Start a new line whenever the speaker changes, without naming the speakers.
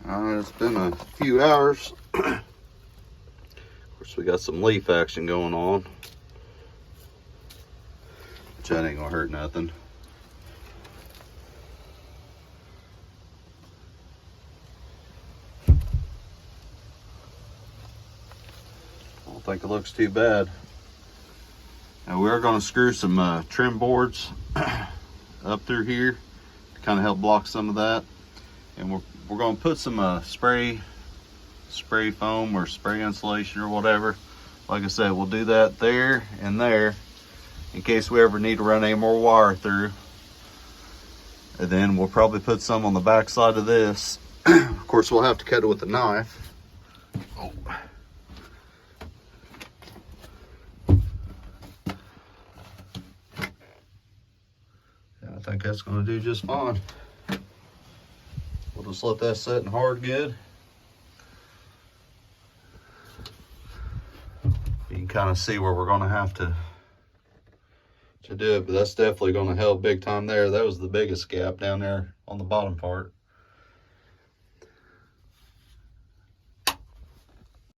It's been a few hours. Of course, we got some leaf action going on, which that ain't gonna hurt nothing. I don't think it looks too bad. Now we're going to screw some trim boards up through here to kind of help block some of that, and we're going to put some spray foam or spray insulation or whatever. Like I said, we'll do that there and there in case we ever need to run any more wire through. And then we'll probably put some on the back side of this. Of course, we'll have to cut it with a knife. Oh. I think that's going to do just fine. We'll just let that set in hard good. You can kind of see where we're going to have to do it, but that's definitely going to help big time there. That was the biggest gap down there on the bottom part.